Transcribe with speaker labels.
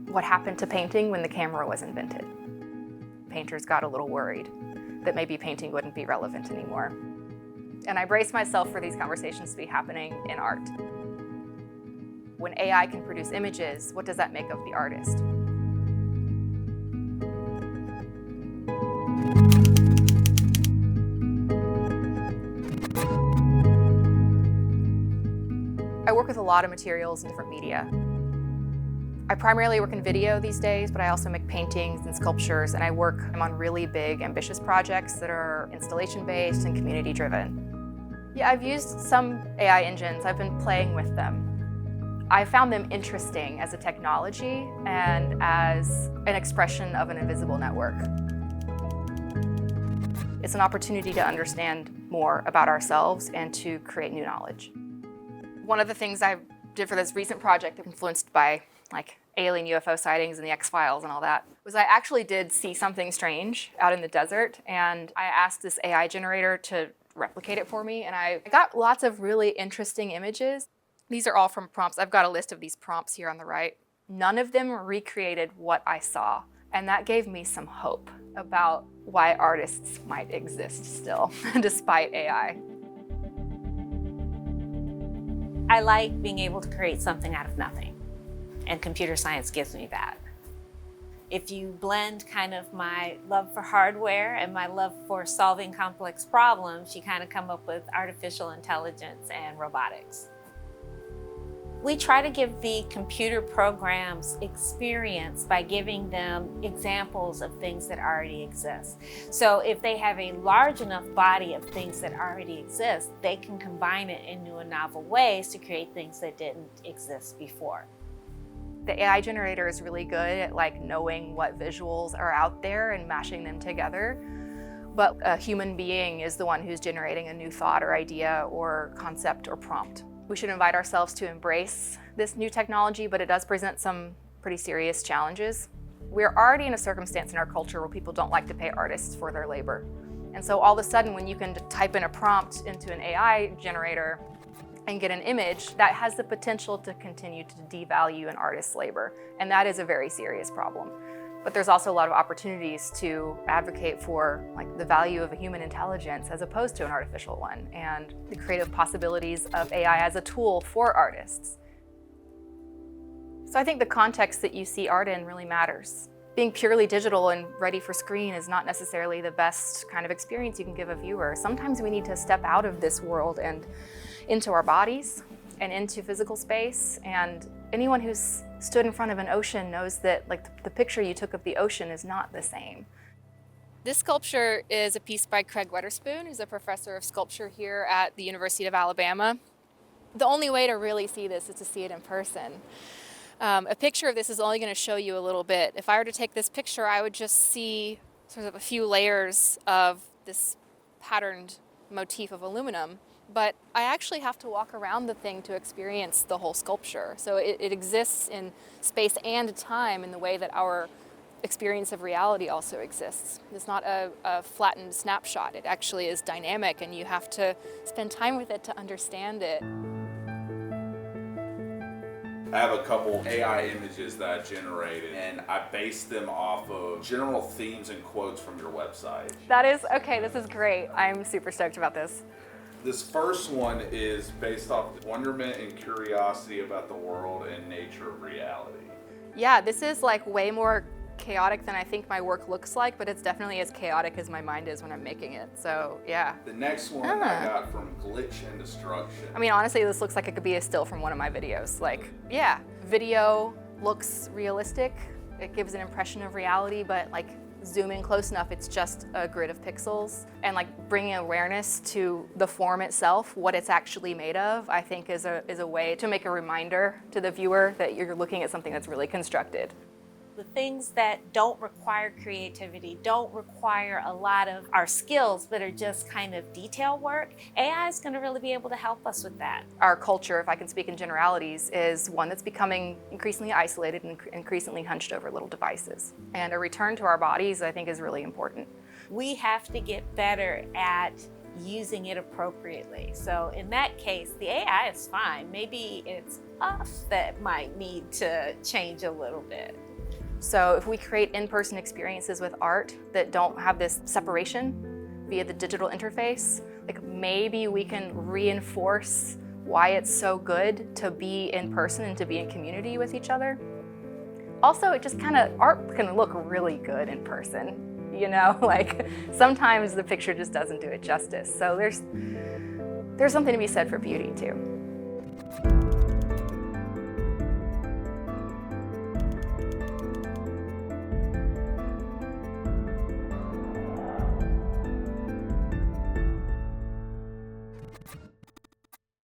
Speaker 1: what happened to painting when the camera was invented. Painters got a little worried that maybe painting wouldn't be relevant anymore. And I brace myself for these conversations to be happening in art. When AI can produce images, what does that make of the artist? I work with a lot of materials and different media. I primarily work in video these days, but I also make paintings and sculptures, and I'm on really big, ambitious projects that are installation-based and community-driven. Yeah, I've used some AI engines. I've been playing with them. I found them interesting as a technology and as an expression of an invisible network. It's an opportunity to understand more about ourselves and to create new knowledge. One of the things I did for this recent project, influenced by alien UFO sightings and the X-Files and all that, was I actually did see something strange out in the desert, and I asked this AI generator to replicate it for me, and I got lots of really interesting images. These are all from prompts. I've got a list of these prompts here on the right. None of them recreated what I saw, and that gave me some hope about why artists might exist still, despite AI.
Speaker 2: I like being able to create something out of nothing, and computer science gives me that. If you blend kind of my love for hardware and my love for solving complex problems, you kind of come up with artificial intelligence and robotics. We try to give the computer programs experience by giving them examples of things that already exist. So if they have a large enough body of things that already exist, they can combine it in new and novel ways to create things that didn't exist before.
Speaker 1: The AI generator is really good at knowing what visuals are out there and mashing them together. But a human being is the one who's generating a new thought or idea or concept or prompt. We should invite ourselves to embrace this new technology, but it does present some pretty serious challenges. We're already in a circumstance in our culture where people don't like to pay artists for their labor. And so all of a sudden, when you can type in a prompt into an AI generator and get an image, that has the potential to continue to devalue an artist's labor. And that is a very serious problem. But there's also a lot of opportunities to advocate for the value of a human intelligence as opposed to an artificial one, and the creative possibilities of AI as a tool for artists. So I think the context that you see art in really matters. Being purely digital and ready for screen is not necessarily the best kind of experience you can give a viewer. Sometimes we need to step out of this world and into our bodies and into physical space, and anyone who's stood in front of an ocean knows that the picture you took of the ocean is not the same. This sculpture is a piece by Craig Weatherspoon, who's a professor of sculpture here at the University of Alabama. The only way to really see this is to see it in person. A picture of this is only going to show you a little bit. If I were to take this picture, I would just see sort of a few layers of this patterned motif of aluminum. But I actually have to walk around the thing to experience the whole sculpture. So it exists in space and time in the way that our experience of reality also exists. It's not a flattened snapshot. It actually is dynamic, and you have to spend time with it to understand it.
Speaker 3: I have a couple AI images that I generated, and I based them off of general themes and quotes from your website.
Speaker 1: That is, okay, this is great. I'm super stoked about this.
Speaker 3: This first one is based off wonderment and curiosity about the world and nature of reality.
Speaker 1: Yeah, this is way more chaotic than I think my work looks like, but it's definitely as chaotic as my mind is when I'm making it, so yeah.
Speaker 3: The next one I got from Glitch and Destruction.
Speaker 1: I mean, honestly, this looks like it could be a still from one of my videos. Yeah, video looks realistic. It gives an impression of reality, but zoom in close enough, it's just a grid of pixels. And bringing awareness to the form itself, what it's actually made of, I think is a way to make a reminder to the viewer that you're looking at something that's really constructed.
Speaker 2: The things that don't require creativity, don't require a lot of our skills, but are just kind of detail work, AI is going to really be able to help us with that.
Speaker 1: Our culture, if I can speak in generalities, is one that's becoming increasingly isolated and increasingly hunched over little devices. And a return to our bodies, I think, is really important.
Speaker 2: We have to get better at using it appropriately. So in that case, the AI is fine. Maybe it's us that might need to change a little bit.
Speaker 1: So if we create in-person experiences with art that don't have this separation via the digital interface, like maybe we can reinforce why it's so good to be in person and to be in community with each other. Also, it just art can look really good in person, you know, like sometimes the picture just doesn't do it justice. So there's something to be said for beauty too.